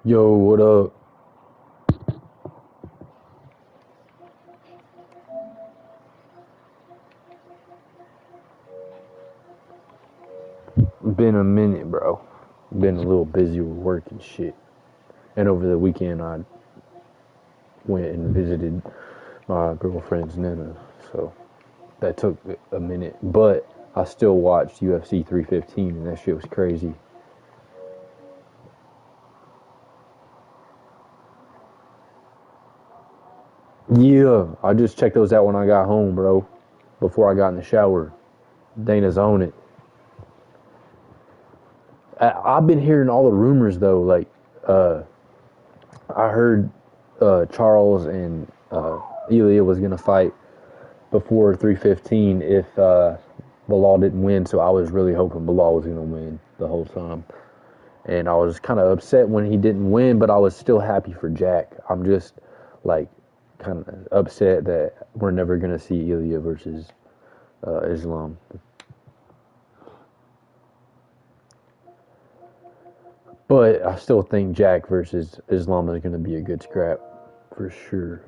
Yo, what up? Been a minute, bro. Been a little busy with work and shit. And over the weekend, I went and visited my girlfriend's Nana. So that took a minute. But I still watched UFC 315, and that shit was crazy. Yeah, I just checked those out when I got home, bro. Before I got in the shower. Dana's on it. I've been hearing all the rumors, though. Like, I heard Charles and Elia was gonna fight before 315 if Bilal didn't win. So I was really hoping Bilal was gonna win the whole time, and I was kind of upset when he didn't win, but I was still happy for Jack. I'm just like kind of upset that we're never gonna see Elia versus Islam. But I still think Jack versus Islam is going to be a good scrap for sure.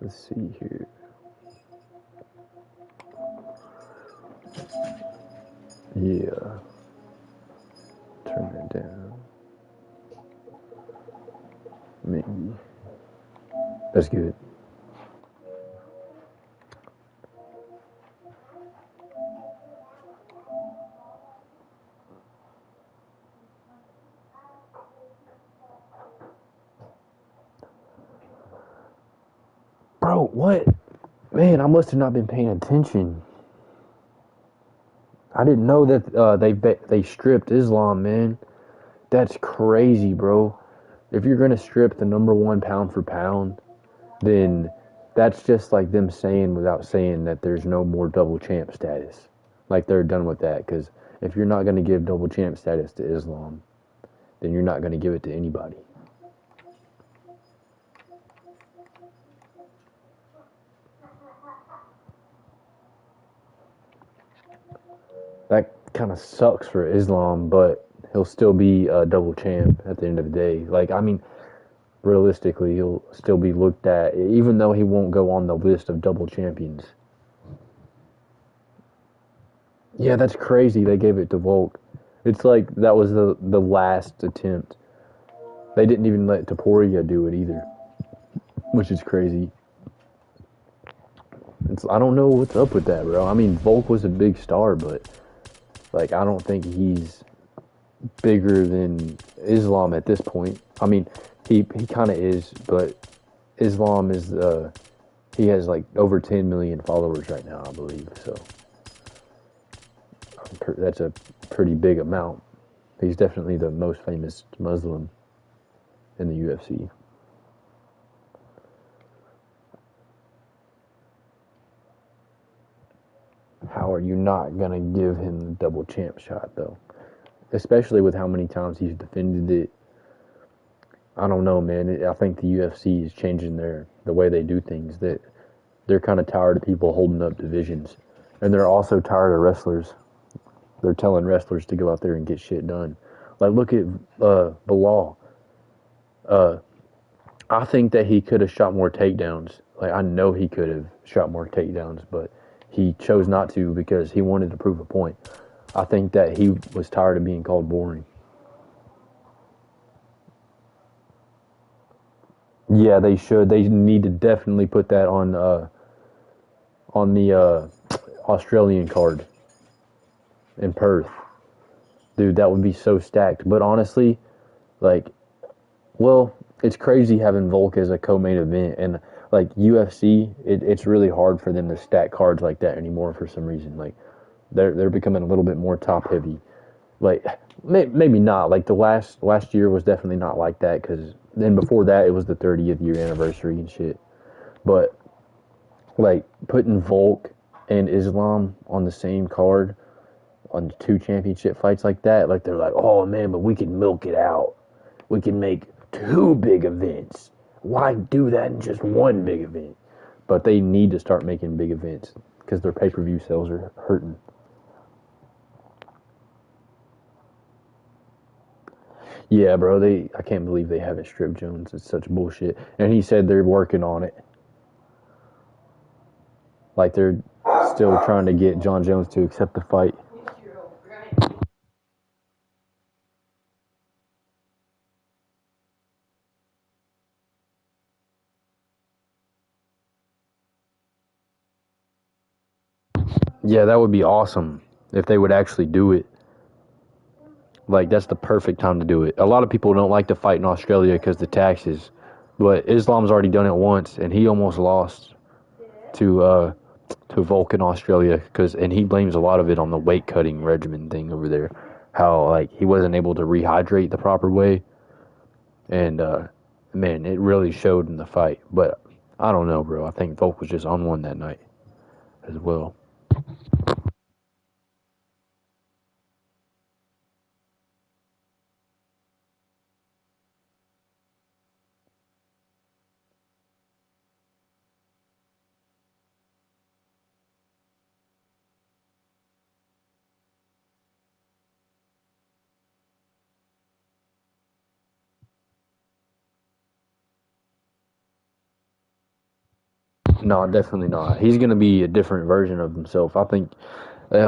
Let's see here. Yeah. Turn that down. Maybe. That's good. Bro, what? Man, I must have not been paying attention. I didn't know that they stripped Islam, man. That's crazy, bro. If you're gonna strip the number one pound for pound, then that's just like them saying without saying that there's no more double champ status. Like they're done with that. Because if you're not gonna give double champ status to Islam, then you're not gonna give it to anybody. That kind of sucks for Islam, but he'll still be a double champ at the end of the day. Like, I mean, realistically, he'll still be looked at, even though he won't go on the list of double champions. Yeah, that's crazy. They gave it to Volk. It's like that was the last attempt. They didn't even let Taporia do it either, which is crazy. I don't know what's up with that, bro. I mean, Volk was a big star, but like I don't think he's bigger than Islam at this point. I mean, he kind of is, but Islam is he has like over 10 million followers right now, I believe. So that's a pretty big amount. He's definitely the most famous Muslim in the UFC. How are you not gonna give him the double champ shot though? Especially with how many times he's defended it. I don't know, man. I think the UFC is changing the way they do things. That they're kind of tired of people holding up divisions, and they're also tired of wrestlers. They're telling wrestlers to go out there and get shit done. Like look at Bilal. I think that he could have shot more takedowns. Like I know he could have shot more takedowns, but he chose not to because he wanted to prove a point. I think that he was tired of being called boring. Yeah, they should. They need to definitely put that on the Australian card in Perth. Dude, that would be so stacked. But honestly, like, well, it's crazy having Volk as a co-main event, and like UFC, it's really hard for them to stack cards like that anymore for some reason. Like, they're becoming a little bit more top heavy. Like, maybe not. Like the last year was definitely not like that because then before that it was the 30th year anniversary and shit. But like putting Volk and Islam on the same card on two championship fights like that, like they're like, oh man, but we can milk it out. We can make two big events. Why do that in just one big event? But they need to start making big events because their pay-per-view sales are hurting. Yeah, bro. I can't believe they haven't stripped Jones. It's such bullshit. And he said they're working on it. Like they're still trying to get John Jones to accept the fight. Yeah, that would be awesome if they would actually do it. Like that's the perfect time to do it. A lot of people don't like to fight in Australia because the taxes, but Islam's already done it once, and he almost lost to Volk in Australia and he blames a lot of it on the weight cutting regimen thing over there. How like he wasn't able to rehydrate the proper way, and man, it really showed in the fight. But I don't know, bro. I think Volk was just on one that night as well. No, definitely not. He's gonna be a different version of himself. I think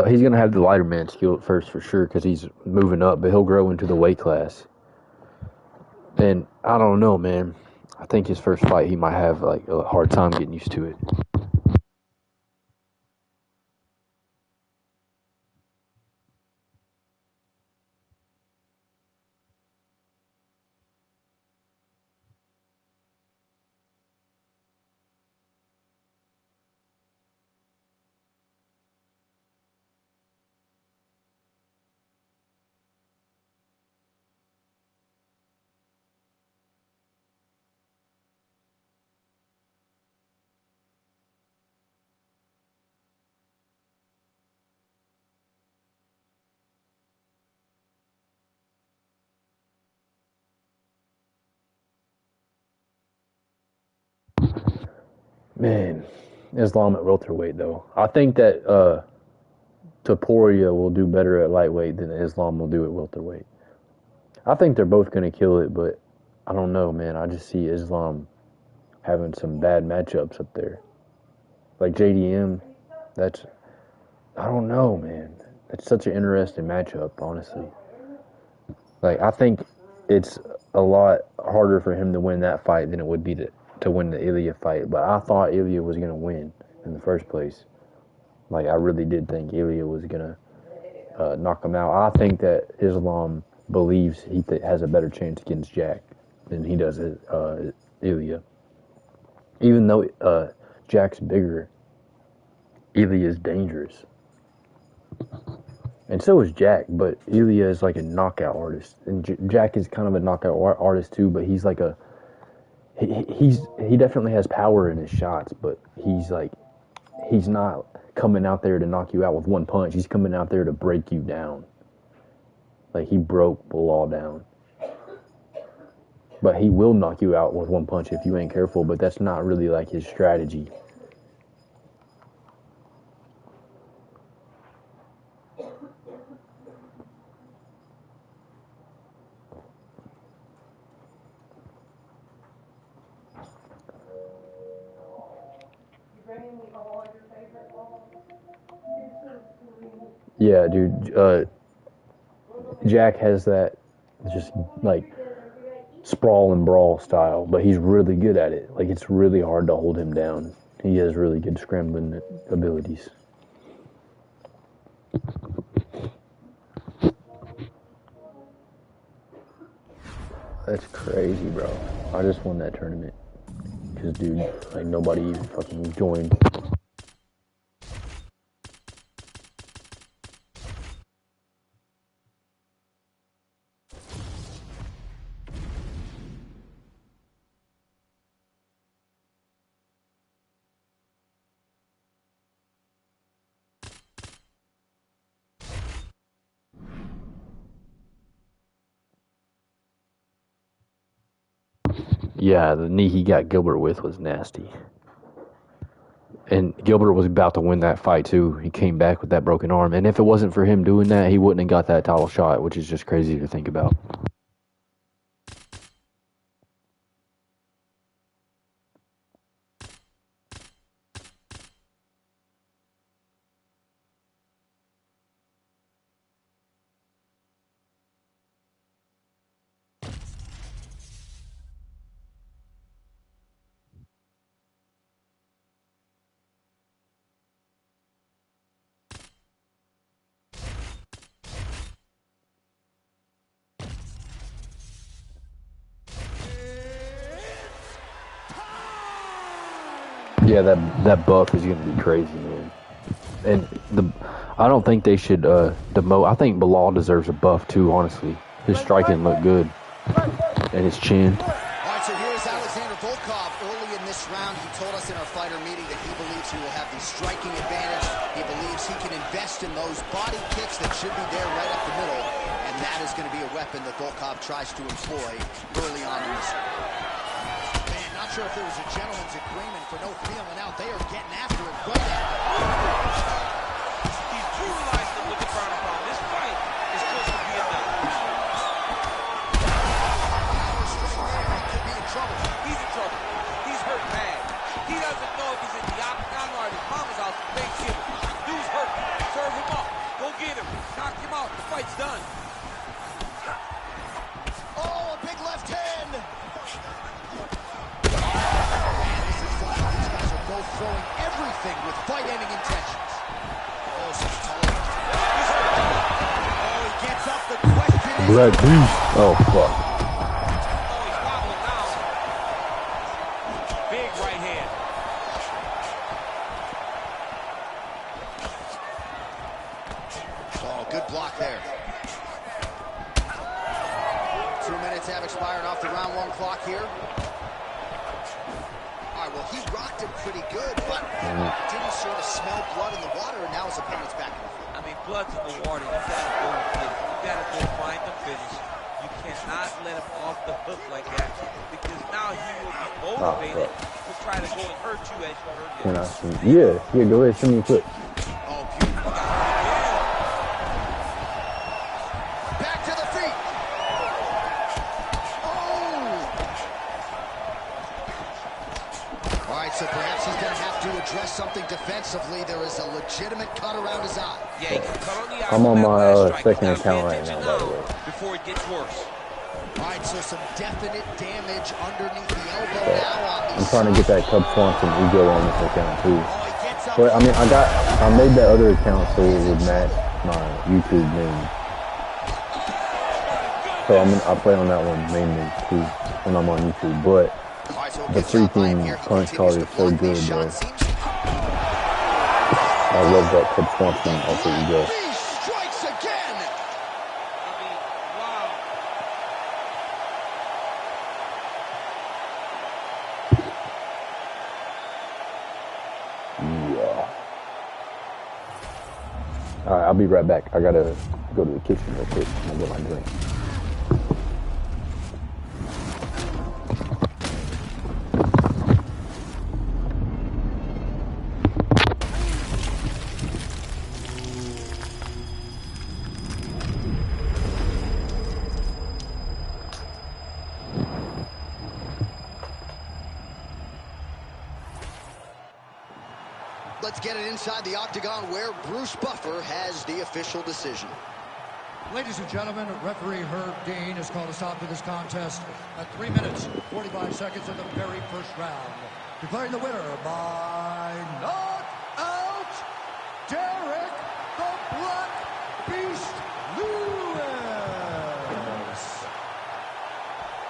he's gonna have the lighter man skill at first for sure because he's moving up, but he'll grow into the weight class. And I don't know, man. I think his first fight he might have like a hard time getting used to it. Man, Islam at welterweight though. I think that Taporia will do better at lightweight than Islam will do at welterweight. I think they're both gonna kill it, but I don't know, man. I just see Islam having some bad matchups up there. Like JDM, that's I don't know, man. It's such an interesting matchup, honestly. Like I think it's a lot harder for him to win that fight than it would be to win the Ilya fight. But I thought Ilya was gonna win in the first place. Like I really did think Ilya was gonna knock him out. I think that Islam believes he has a better chance against Jack than he does Ilya. Even though Jack's bigger, Ilya is dangerous. And so is Jack, but Ilya is like a knockout artist, and Jack is kind of a knockout artist too. But he's like he definitely has power in his shots, but he's not coming out there to knock you out with one punch. He's coming out there to break you down. Like he broke Bilal down, but he will knock you out with one punch if you ain't careful. But that's not really like his strategy. Yeah, dude. Jack has that just like sprawl and brawl style, but he's really good at it. Like it's really hard to hold him down. He has really good scrambling abilities. That's crazy, bro. I just won that tournament because, dude, like nobody fucking joined. Yeah, the knee he got Gilbert with was nasty. And Gilbert was about to win that fight too. He came back with that broken arm, and if it wasn't for him doing that, he wouldn't have got that title shot, which is just crazy to think about. Yeah, that buff is gonna be crazy, man. And I don't think they should demote. I think Bilal deserves a buff too. Honestly, his striking looked good, and his chin. All right, so here's Alexander Volkov. Early in this round, he told us in our fighter meeting that he believes he will have the striking advantage. He believes he can invest in those body kicks that should be there right up the middle, and that is going to be a weapon that Volkov tries to employ early on in this. Man, not sure if there was a gentleman's agreement for no feeling out. They are getting after it right now. He's brutalized him with the ground and pound. This fight is close to being done. Trouble. He's in trouble. He's hurt bad. He doesn't know if he's in the octagon or at his mama's house for Thanksgiving. Dude's hurt. Serve him up. Go get him. Knock him out. The fight's done. Oh, a big left hand. Man, this is fun. These guys are both throwing everything with fight-ending intentions. Oh, such a tall left hand. He's hurt. Oh, he gets up. The question is... Blood beast. Oh, fuck. Good block there. 2 minutes have expired off the round 1 clock here. All right, well, he rocked him pretty good, but didn't sort of smell blood in the water, and now his opponent's back in the field. I mean, blood's in the water. You gotta go and get it. You gotta go find the finish. You cannot let him off the hook like that, because now he will be motivated to try to go and hurt you as you hurt him. Yeah, go ahead, send me a clip. Oh, beautiful. So perhaps he's going to have to address something defensively. There is a legitimate cut around his eye. Yeah, he can cut on the eye. I'm on my second account right now, by the way. Before it gets worse. All right, so some definite damage underneath the elbow now on the I'm trying to get that Cub Swanson ego on this account too. But I mean, I made that other account so it would match my YouTube name. So I play on that one mainly too when I'm on YouTube, but. The freaking punch card is so good, bro. I love that Cub Swanson off the ego. Strikes again. I mean, wow. Yeah. All right, I'll be right back. I gotta go to the kitchen real quick and get my drink. Let's get it inside the octagon where Bruce Buffer has the official decision. Ladies and gentlemen, referee Herb Dean has called a stop to this contest at 3 minutes, 45 seconds of the very first round. Declaring the winner by knockout, Derek the Black Beast Lewis.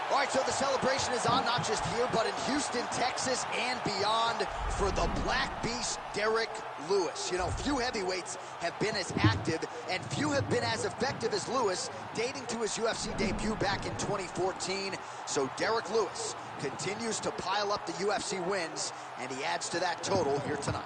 All right, so the celebration is on, not just here, but in Houston, Texas, and beyond for the Black Beast, Derek Lewis. You know, few heavyweights have been as active, and few have been as effective as Lewis, dating to his UFC debut back in 2014. So Derek Lewis continues to pile up the UFC wins, and he adds to that total here tonight.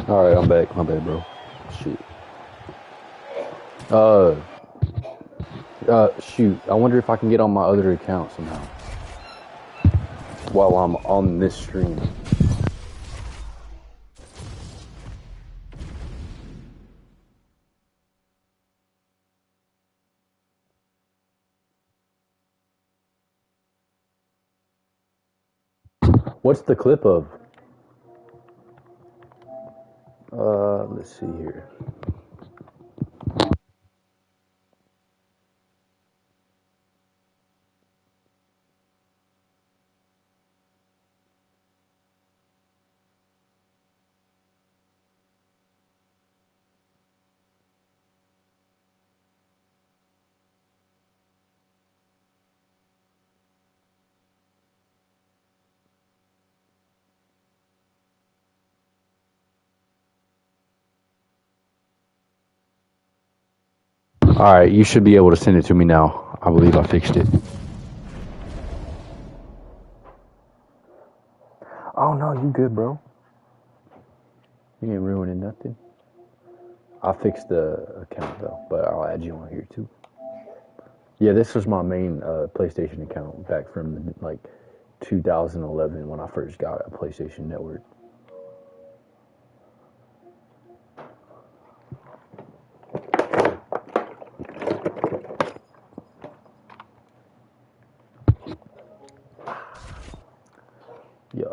All right, I'm back. My bad, bro. Shit. Shoot. I wonder if I can get on my other account somehow while I'm on this stream. What's the clip of? Let's see here. All right, you should be able to send it to me now. I believe I fixed it. Oh no, you good, bro? You ain't ruining nothing. I fixed the account though, but I'll add you on here too. Yeah, this was my main PlayStation account back from like 2011 when I first got a PlayStation Network. Yeah.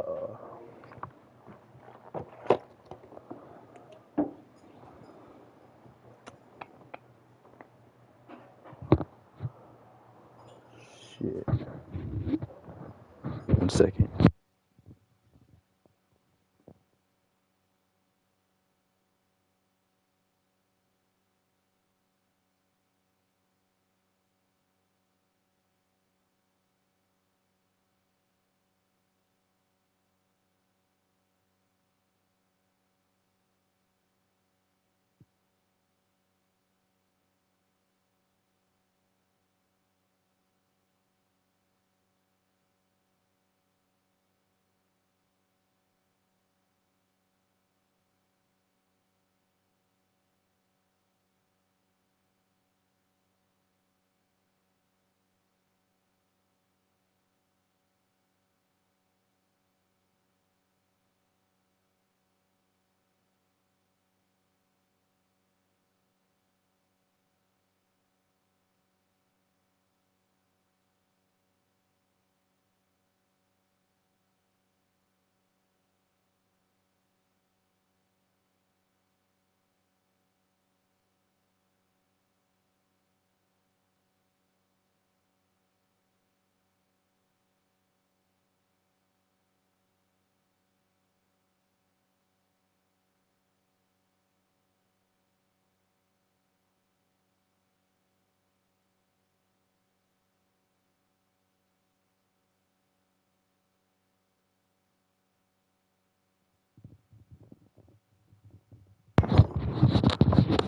Shit. 1 second.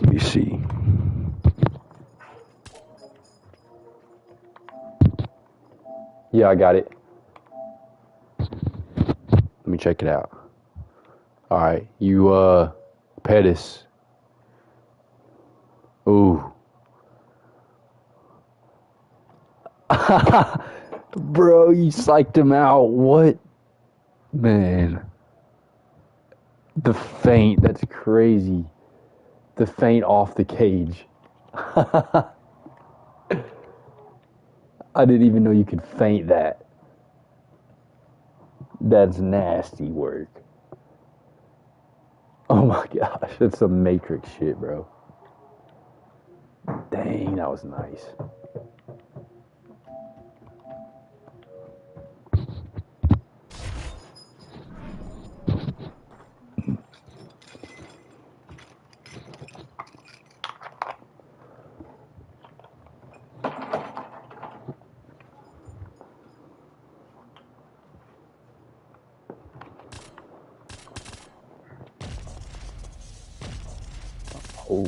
Let me see. Yeah, I got it. Let me check it out. All right, you Pettis. Ooh. Bro, you psyched him out. What? Man. The feint, that's crazy. The feint off the cage. I didn't even know you could feint that. That's nasty work. Oh my gosh, that's some Matrix shit, bro. Dang, that was nice. Oh,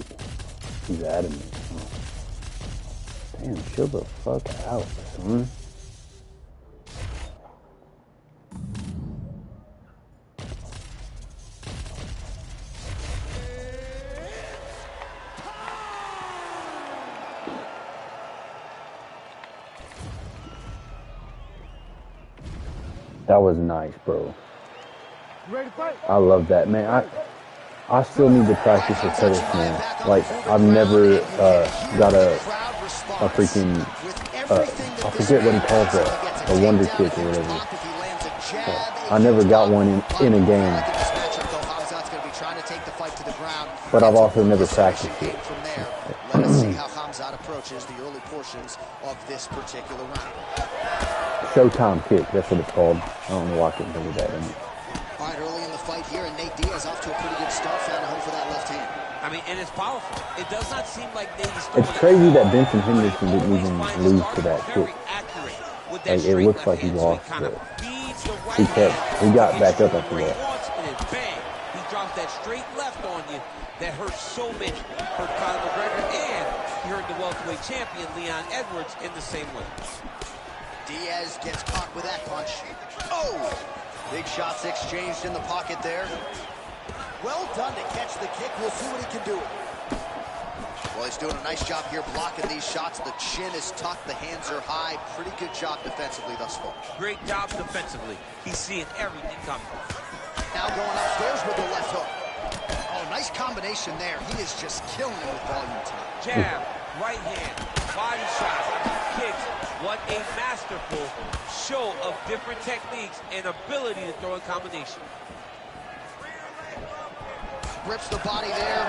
he's adamant. Damn, chill the fuck out, son. That was nice, bro. I love that, man. I still need to practice a tennis, man. Like, I've never got a freaking, I forget what he calls that, a wonder kick or whatever. I never got one in a game. But I've also never practiced it. Let us see how Khamzat approaches the early portions of this particular round. Showtime kick, that's what it's called. I don't know why I couldn't think of that. All right, early in the fight here, and Nate Diaz off to a pretty good start, found a home for that left hand. I mean, and it's powerful. It does not seem like Nate is It's crazy that Benson Henderson didn't even lose to that kick. Like, it looks like he lost, but he got back up after that. He drops that straight left on you that hurts so many. Hurt Conor McGregor, and he hurt the welterweight champion Leon Edwards in the same way. Diaz gets caught with that punch. Oh! Big shots exchanged in the pocket there. Well done to catch the kick. We'll see what he can do. Well, he's doing a nice job here blocking these shots. The chin is tucked, the hands are high. Pretty good job defensively thus far. Great job defensively. He's seeing everything coming. Now going upstairs with the left hook. Oh, nice combination there. He is just killing it with volume tonight. Jab, right hand, body shot, kicks. What a masterful show of different techniques and ability to throw in combination. Rips the body there.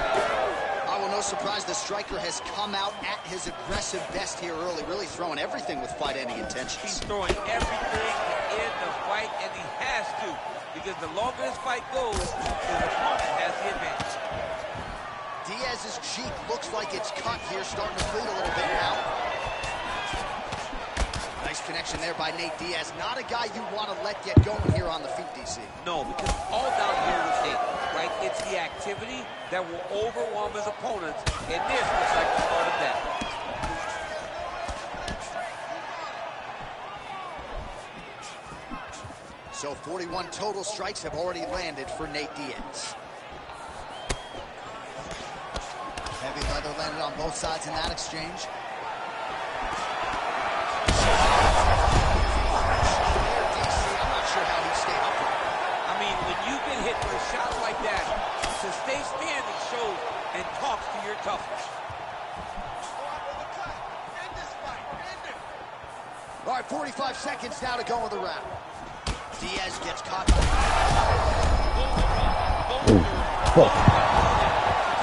Oh, no surprise, the striker has come out at his aggressive best here early, really throwing everything with fight-ending intentions. He's throwing everything to end the fight, and he has to, because the longer this fight goes, his opponent has the advantage. Diaz's cheek looks like it's cut here, starting to bleed a little bit now. Nice connection there by Nate Diaz. Not a guy you want to let get going here on the feet, DC. No, because all down here with Nate, right? It's the activity that will overwhelm his opponents, and this looks like the start of that. So 41 total strikes have already landed for Nate Diaz. Heavy leather landed on both sides in that exchange. You've been hit with a shot like that. To stay standing shows and talks to your toughness. All right, 45 seconds now to go in the round. Diaz gets caught. Take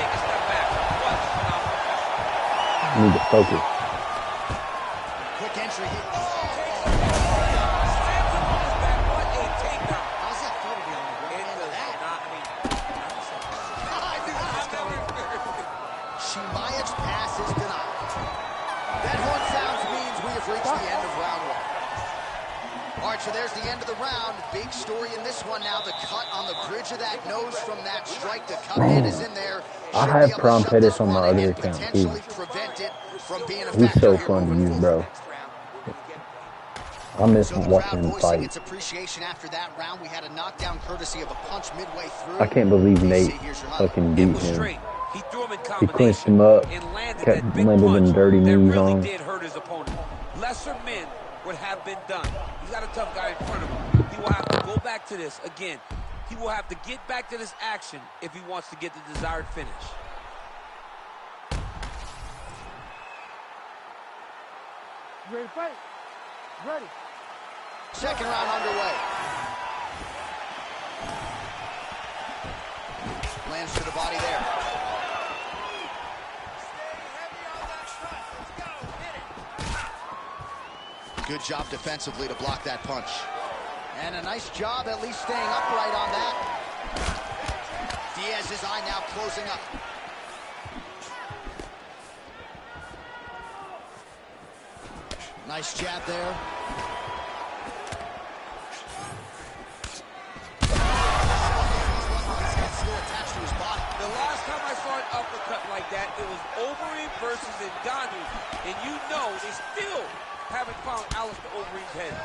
a step back. I need to focus. Quick entry here. Chimaev's pass is denied. That horn sounds means we have reached the end of round one. All right, so there's the end of the round. Big story in this one now. The cut on the bridge of that nose from that strike. The cut man is in there. I have Prom Pettis on my other account, too. He's so fun to use, bro. I miss watching him fight. Its appreciation after that round. We had a knockdown courtesy of a punch midway through. I can't believe Nate fucking beat him. He clinched him up, kept landing them dirty knees on him. Did hurt his opponent. Lesser men would have been done. He's got a tough guy in front of him. He will have to go back to this again. He will have to get back to this action if he wants to get the desired finish. Ready to fight? Ready. Second round underway. Lands to the body there. Good job defensively to block that punch. And a nice job at least staying upright on that. Diaz's eye now closing up. Nice jab there. Attached to his body. The last time I saw an uppercut like that, it was Overeem versus Ngannou. And you know they still haven't found Alistair Overeem's head.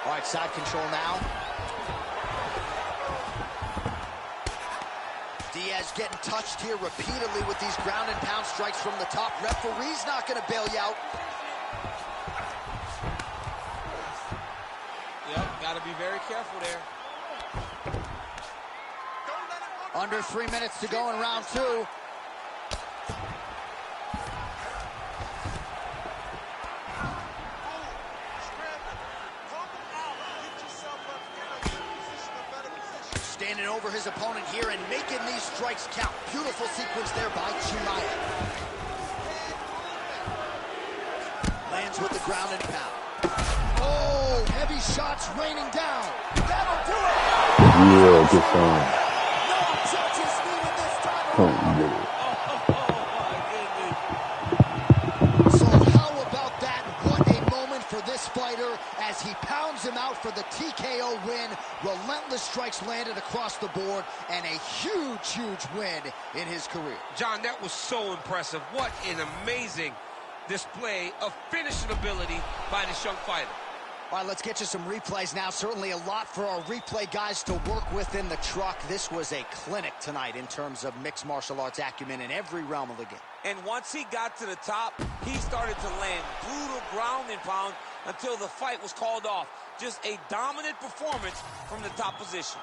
All right, side control now. Diaz getting touched here repeatedly with these ground and pound strikes from the top. Referee's not going to bail you out. Yep, got to be very careful there. Under 3 minutes to go in round 2. Standing over his opponent here and making these strikes count. Beautiful sequence there by Chimaev. Lands with the ground and pound. Oh, heavy shots raining down. That'll do it. Yeah, good thing. No judges needed this time. Oh, yeah. So how about that? What a moment for this fighter as he pounds him out for the TKO win. Relentless strikes landed across the board and a huge, huge win in his career. John, that was so impressive. What an amazing display of finishing ability by this young fighter. All right, let's get you some replays now. Certainly a lot for our replay guys to work with in the truck. This was a clinic tonight in terms of mixed martial arts acumen in every realm of the game. And once he got to the top, he started to land brutal ground and pound until the fight was called off. Just a dominant performance from the top position.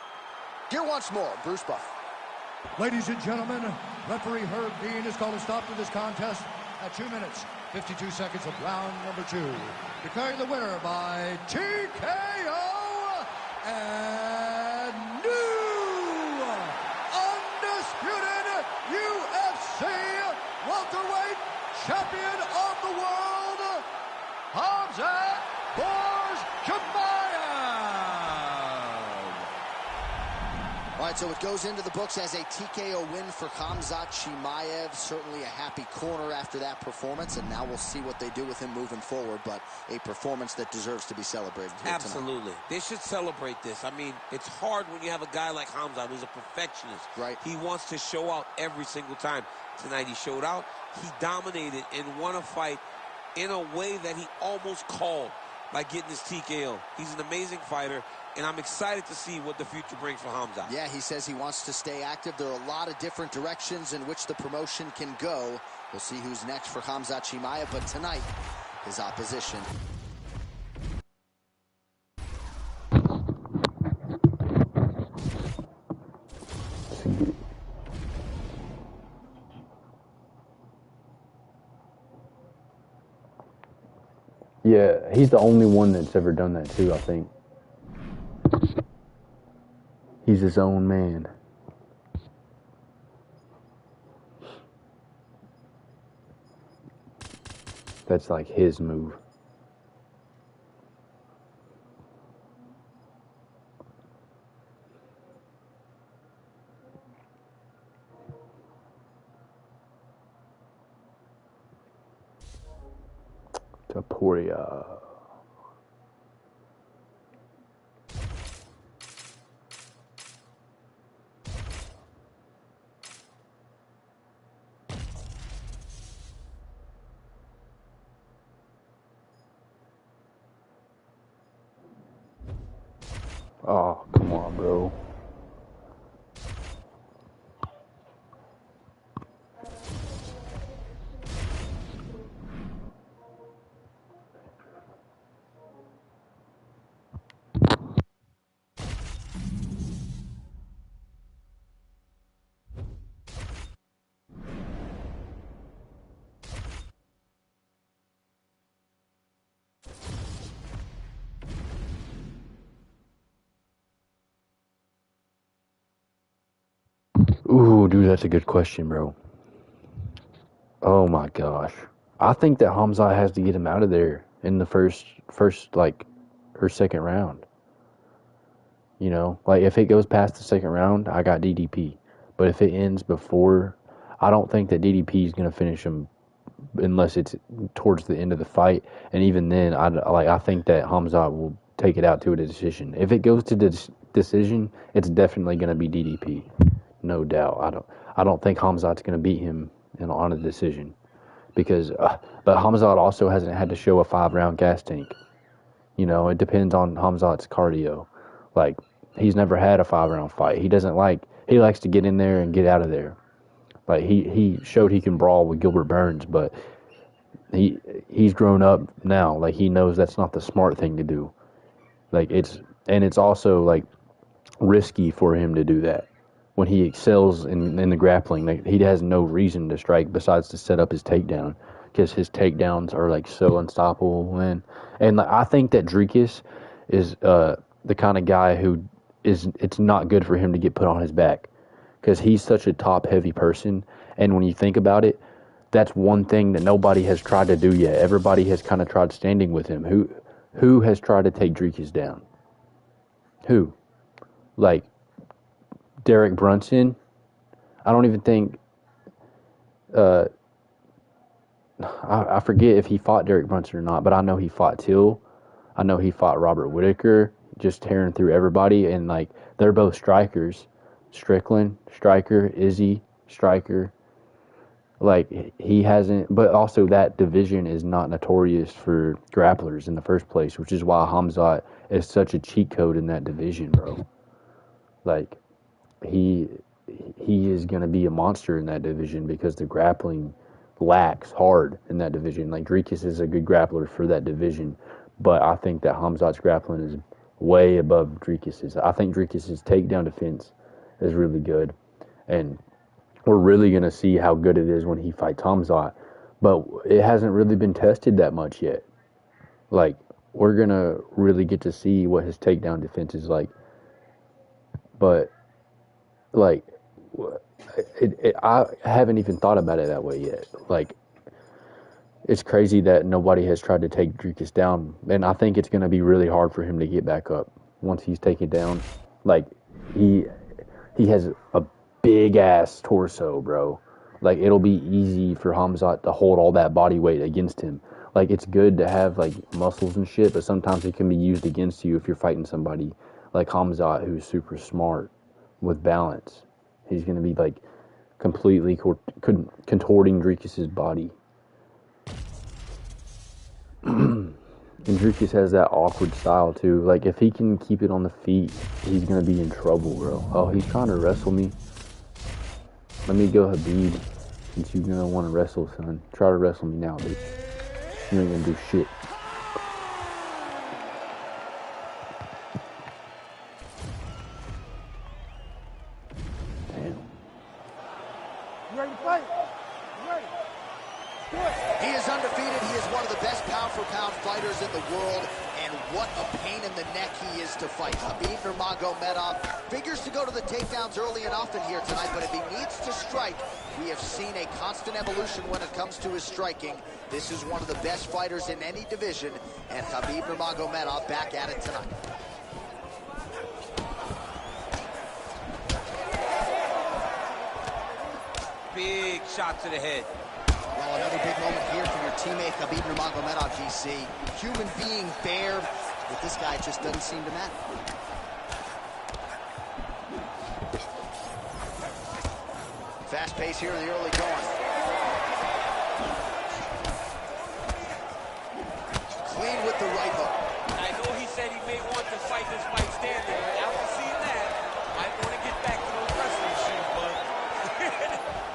Here once more, Bruce Buffer. Ladies and gentlemen, referee Herb Dean has called a stop to this contest at 2 minutes, 52 seconds of round number 2. Declaring the winner by TKO and new undisputed UFC welterweight champion of the world, Khamzat Chimaev. All right, so it goes into the books as a TKO win for Khamzat Chimaev. Certainly a happy corner after that performance, and now we'll see what they do with him moving forward, but a performance that deserves to be celebrated here Absolutely. tonight. They should celebrate this. I mean, it's hard when you have a guy like Khamzat who's a perfectionist. Right. He wants to show out every single time. Tonight he showed out. He dominated and won a fight in a way that he almost called by getting his TKO. He's an amazing fighter, and I'm excited to see what the future brings for Khamzat. Yeah, he says he wants to stay active. There are a lot of different directions in which the promotion can go. We'll see who's next for Khamzat Chimaev, but tonight, his opposition. Yeah, he's the only one that's ever done that too, I think. He's his own man. That's like his move. Taporia. Oh, come on, bro. Ooh, dude, that's a good question, bro. Oh my gosh. I think that Khamzat has to get him out of there in the first like, or second round. You know, like if it goes past the second round, I got DDP. But if it ends before, I don't think that DDP is going to finish him unless it's towards the end of the fight. And even then, I think that Khamzat will take it out to a decision. If it goes to the decision, it's definitely going to be DDP. No doubt. I don't think Khamzat's going to beat him on a decision, because but Khamzat also hasn't had to show a 5-round gas tank. You know, it depends on Khamzat's cardio. Like, he's never had a 5-round fight. He doesn't like he likes to get in there and get out of there. Like he showed he can brawl with Gilbert Burns, but he's grown up now. Like he knows that's not the smart thing to do. Like it's also like risky for him to do that when he excels in the grappling. Like he has no reason to strike besides to set up his takedown because his takedowns are like so unstoppable, man. And like, I think that Dricus is the kind of guy who it's not good for him to get put on his back because he's such a top heavy person. And when you think about it, that's one thing that nobody has tried to do yet. Everybody has kind of tried standing with him. Who has tried to take Dricus down? Who? Like Derek Brunson? I don't even think. I forget if he fought Derek Brunson or not, but I know he fought Till. I know he fought Robert Whitaker, just tearing through everybody, and like they're both strikers. Strickland, striker. Izzy, striker. Like he hasn't, but also that division is not notorious for grapplers in the first place, which is why Hamzat is such a cheat code in that division, bro. Like he is gonna be a monster in that division because the grappling lacks hard in that division. Like Dricus is a good grappler for that division, but I think that Hamzat's grappling is way above Dricus's. I think Dricus's takedown defense is really good, and we're really going to see how good it is when he fights Hamzat. But it hasn't really been tested that much yet. Like, we're going to really get to see what his takedown defense is like. But, like, I haven't even thought about it that way yet. Like, it's crazy that nobody has tried to take Dricus down. And I think it's going to be really hard for him to get back up once he's taken down. Like, he has a big ass torso, bro. Like it'll be easy for Hamzat to hold all that body weight against him. Like it's good to have like muscles and shit, but sometimes it can be used against you if you're fighting somebody like Hamzat who's super smart with balance. He's gonna be like completely contorting Dricus's body. And Dricus has that awkward style too. Like if he can keep it on the feet, he's gonna be in trouble, bro. Oh, he's trying to wrestle me. Let me go, Habib, since you're gonna want to wrestle, son. Try to wrestle me now, bitch. You ain't gonna do shit. Damn. You ready to fight? You ready? Do it. He is undefeated. He is one of the best pound-for-pound fighters in the world, and what a pain in the neck he is to fight. Khabib Nurmagomedov figures to go to the takedowns early and often here tonight, but if he needs to strike, we have seen a constant evolution when it comes to his striking. This is one of the best fighters in any division, and Khabib Nurmagomedov back at it tonight. Big shot to the head. Well, another big moment here for your teammate, Khabib Nurmagomedov, GC. Human being, fair, but this guy just doesn't seem to matter. Fast pace here in the early going. Clean with the right hook. I know he said he may want to fight this fight standing, but after seeing that, might want to get back to those wrestling shoes, bud.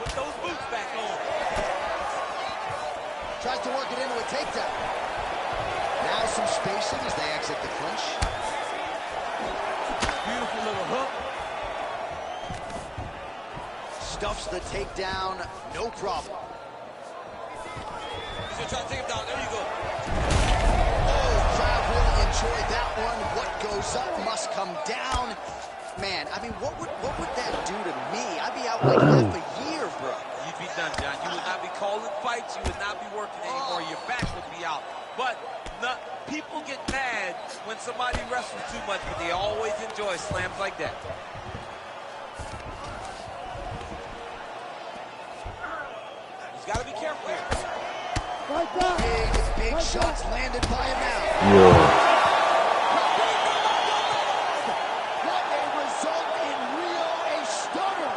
Put those boots back on. Tries to work it into a takedown. Now some spacing as they exit the clinch. Beautiful little hook. Stuffs the takedown, no problem. He's going to try to take him down. There you go. Oh, crowd really enjoyed that one. What goes up must come down. Man, I mean, what would that do to me? I'd be out like half a year, bro. You'd be done, John. You would not be calling fights. You would not be working anymore. Your back would be out. But people get mad when somebody wrestles too much, but they always enjoy slams like that. He's got to be careful here. Fight that. Big shots landed by him now. Yeah. What a result in Rio, a stunner.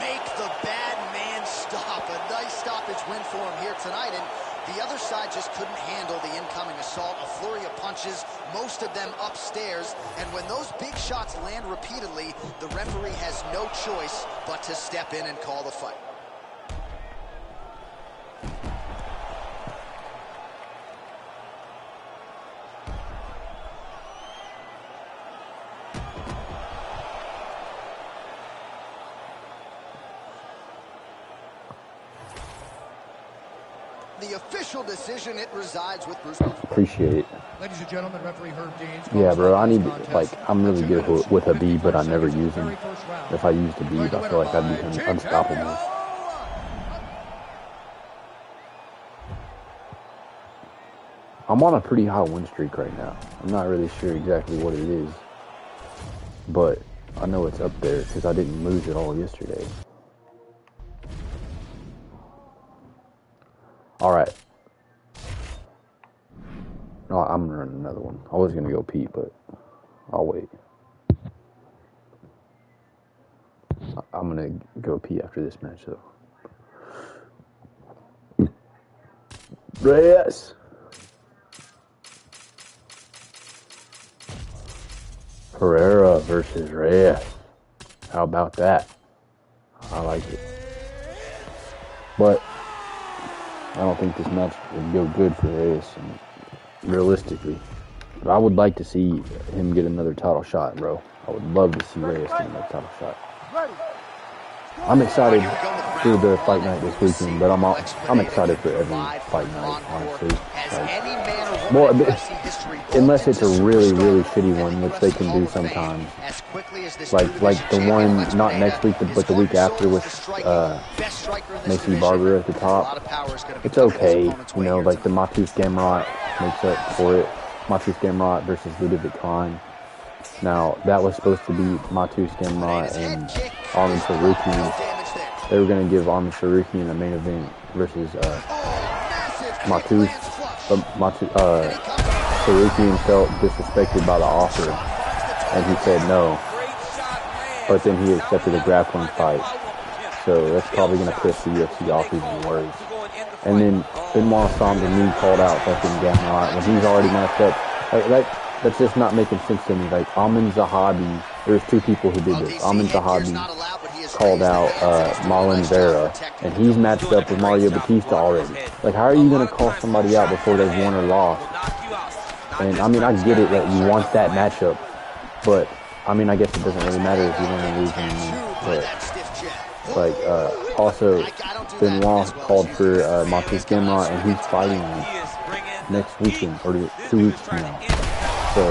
Make the bad man stop. A nice stoppage win for him here tonight. And The other side just couldn't handle the incoming assault, a flurry of punches, most of them upstairs. And when those big shots land repeatedly, the referee has no choice but to step in and call the fight. The official decision, it resides with Bruce. Appreciate it. Ladies and gentlemen, referee Herb Dean's Yeah, bro, I need, like, I'm really good with a B, but I never use him. If I used a B, I feel like I'd be unstoppable. I'm on a pretty high win streak right now. I'm not really sure exactly what it is, but I know it's up there because I didn't lose it all yesterday. All right. No, I'm running another one. I was gonna go Pete, but I'll wait. I'm gonna go Pete after this match, though. Reyes. Pereira versus Reyes. How about that? I like it. But I don't think this match would go good for Reyes, realistically. But I would like to see him get another title shot, bro. I would love to see Reyes get another title shot. I'm excited for the fight night this weekend, but I'm excited for every fight night, honestly. Like, well, unless it's a really, really shitty one, which they can do sometimes. Like the one, not next week, but the week after with Macy Barber at the top. It's okay, you know, like the Matus Gamrot makes up for it. Matus Gamrot versus Ludovic Klein. Now, that was supposed to be Matus Gamrot and Arman Sarukian. They were going to give Arman Sarukian a main event versus Matus. But Sarukian felt disrespected by the offer, and he said no. But then he accepted a grappling fight. So that's probably going to piss the UFC off even worse. And then Benoit Saint-Denis called out fucking Gamrot when he's already matched up. That's just not making sense to me. Like, Amin Zahabi, there's two people who did this. Amin Zahabi called out Marlon Vera, and he's matched up with Mario Batista already. Like, how are you going to call somebody out before they've won or lost? And, I mean, I get it that you want that matchup, but, I mean, I guess it doesn't really matter if you win or lose anymore. But, like, also, Benoit called for Matus Gamrot, and he's fighting next weekend, or 2 weeks from now. So,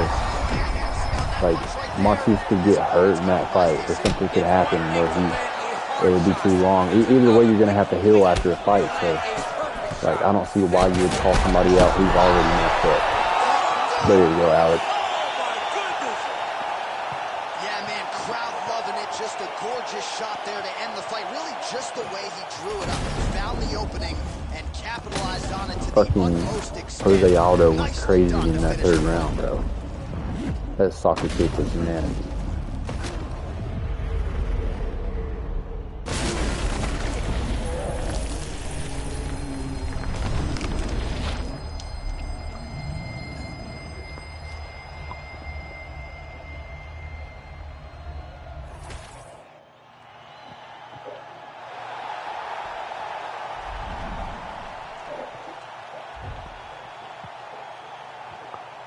like, Matus could get hurt in that fight, or something could happen where it would be too long. Either way, you're going to have to heal after a fight. So, like, I don't see why you would call somebody out who's already messed up. There you go, Alex. Yeah, man, crowd loving it. Just a gorgeous shot there to end the fight. Really just the way he drew it up. He found the opening and capitalized on it to the utmost extent. Jose Aldo went crazy in that third round, bro. That soccer kick was nasty.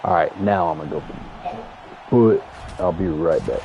Alright, now I'm gonna go. But I'll be right back.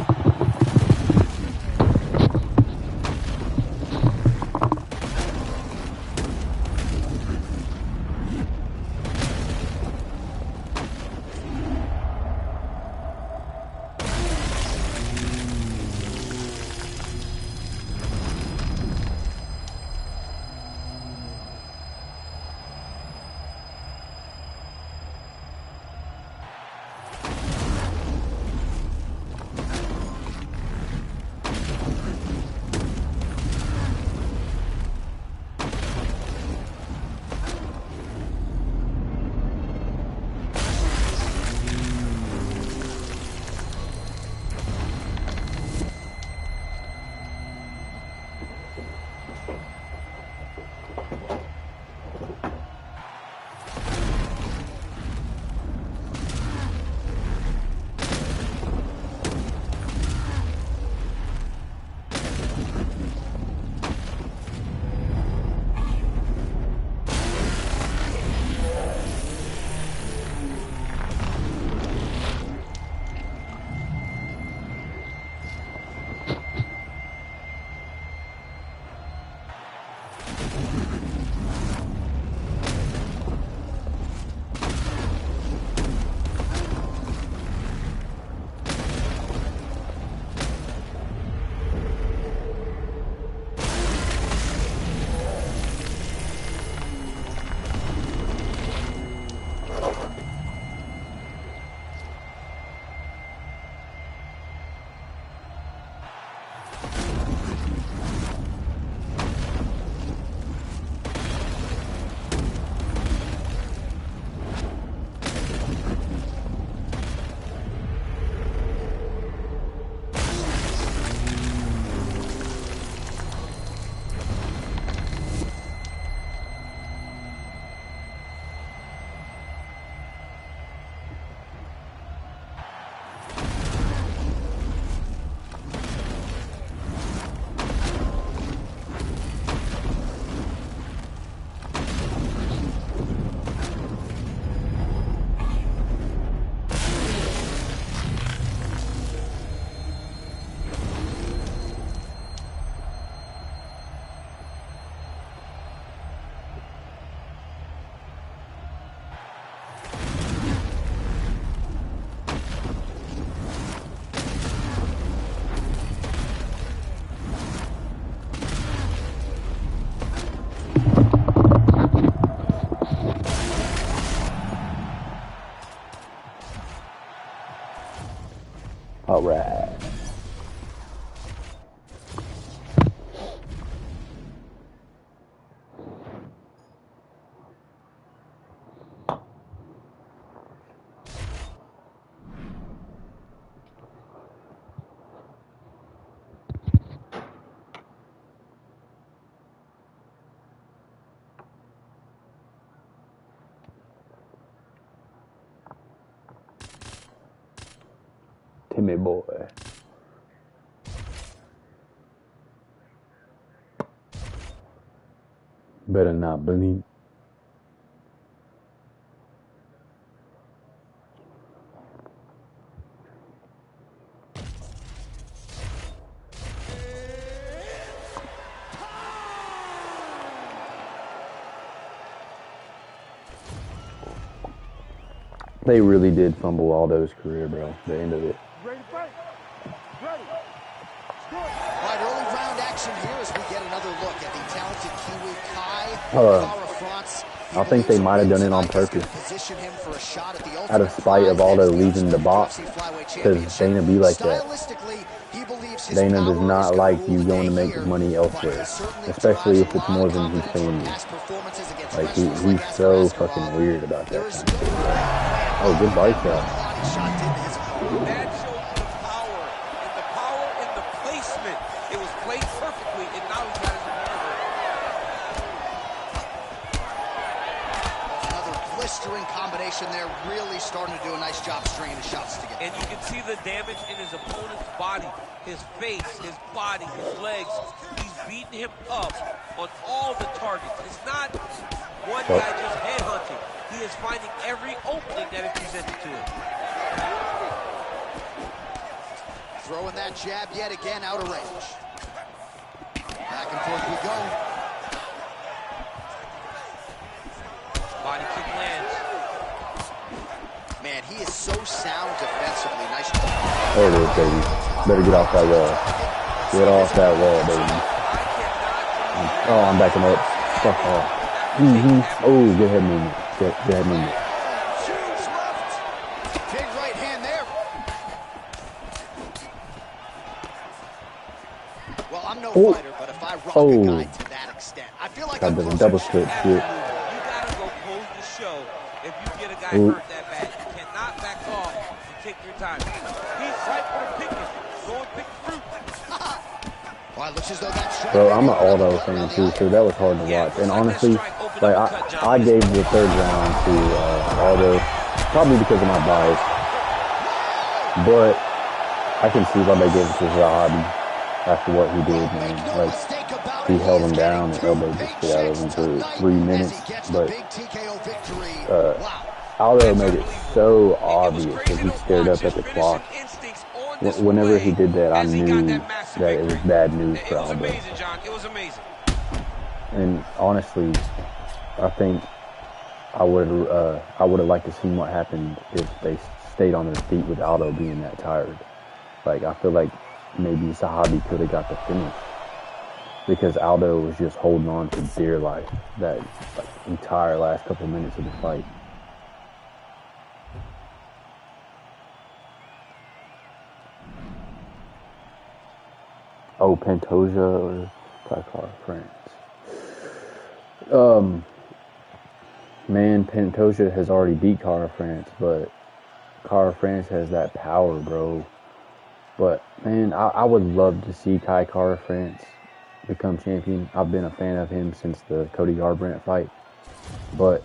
All right. Timmy boy. Better not believe. They really did fumble Aldo's career, bro. The end of it. Ready to fight? Ready. All right, early round action here as we get another look at the talented Kiwi Kai Kara France. I think they might have done it on purpose. Position him for a shot at the Out of spite of Aldo leaving the box. Because Dana be like that. Dana does not like you going to make money elsewhere. Especially if it's more than he's paying you. Like, he's so fucking weird about that kind of shit. Oh, good body shot. That shows the power, and the power in the placement. It was placed perfectly, and now he's got his nerve. Another blistering combination there, really starting to do a nice job stringing the shots together. And you can see the damage in his opponent's body, his face, his body, his legs. He's beating him up on all the targets. It's not one guy just headhunting. He is finding every opening that is presented to him. Throwing that jab yet again out of range. Back and forth we go. Body kick lands. Man, he is so sound defensively. Nice. There it is, baby. Better get off that wall. Get off that wall, baby. Oh, I'm backing up. Fuck off. Oh, good head movement. Good head movement. Choose left. Big right hand there. Well, I'm no fighter, but if I rock a guy to that extent, I feel like I'm closer. Double split shit. You gotta go pose the show if you get a guy hurt that bad. You cannot back off and take your time. He's right for the picking. Go and pick fruit. Well, it looks as though that's Bro, I'm an Aldo fan too, so that was hard to watch. And honestly, like I gave the third round to Aldo, probably because of my bias. But I can see why they gave it to Zahabi after what he did, man. Like, he held him down and elbowed the shit out of him for 3 minutes. But Aldo made it so obvious that he stared up at the clock. Whenever he did that, I knew that it was bad news for Aldo. It was amazing. And honestly, I think I would have liked to see what happened if they stayed on their feet with Aldo being that tired. Like, I feel like maybe Zahabi could have got the finish because Aldo was just holding on for dear life that entire last couple minutes of the fight. Oh, Pantoja or Kai France. Man, Pantoja has already beat Cara France, but Cara France has that power, bro. But, man, I would love to see Cara France become champion. I've been a fan of him since the Cody Garbrandt fight. But,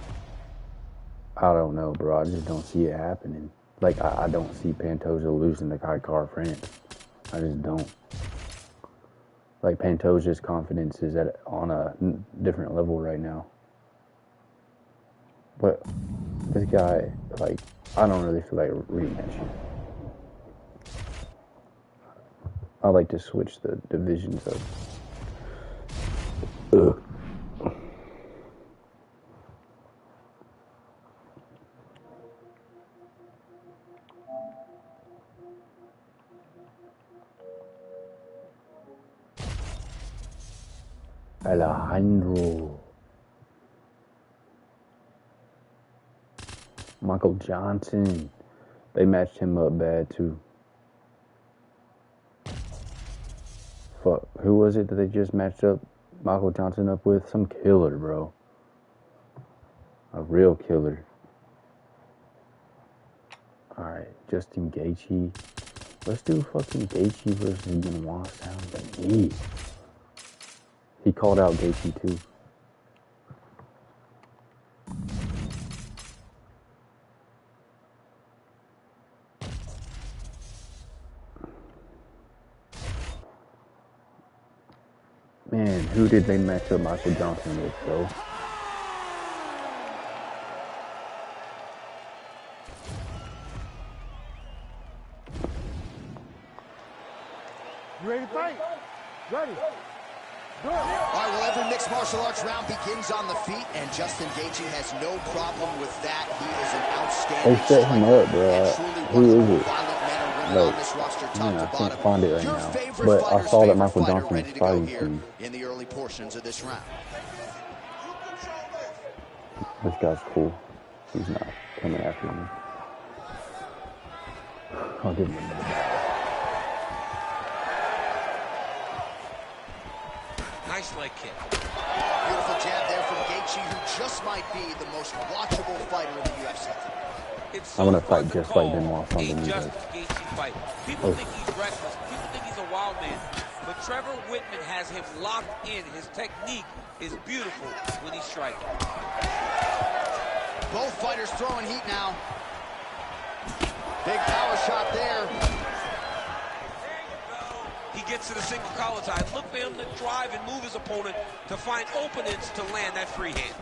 I don't know, bro. I just don't see it happening. Like, I don't see Pantoja losing to Cara France. I just don't. Like, Pantoja's confidence is on a different level right now. But this guy, like, I don't really feel like rematching. I like to switch the divisions up. Ugh. Alejandro. Michael Johnson. They matched him up bad too. Fuck, who was it that they just matched up Michael Johnson up with? Some killer, bro. A real killer. Alright, Justin Gaethje. Let's do fucking Gaethje versus Benoit. Sounds like me. He called out Gaethje too. Man, who did they match up Michael Johnson with, though? You ready to fight? Ready. Good. All right, well, every mixed martial arts round begins on the feet, and Justin Gaethje has no problem with that. He is an outstanding They set him up, bro. Who is it? No, I can't find it right now. But I saw that Michael Johnson was fighting soon. In the early portions of this round. This guy's cool. He's not coming after me. I'll give him a minute. Nice leg kick. Beautiful jab there from Gaethje, who just might be the most watchable fighter in the UFC. I'm gonna fight just like Benoit from the Justin Gaethje fight. People think he's reckless. People think he's a wild man. But Trevor Whitman has him locked in. His technique is beautiful when he's striking. Both fighters throwing heat now. Big power shot there. He gets to the single collar tie. Look for him to drive and move his opponent to find openings to land that free hand.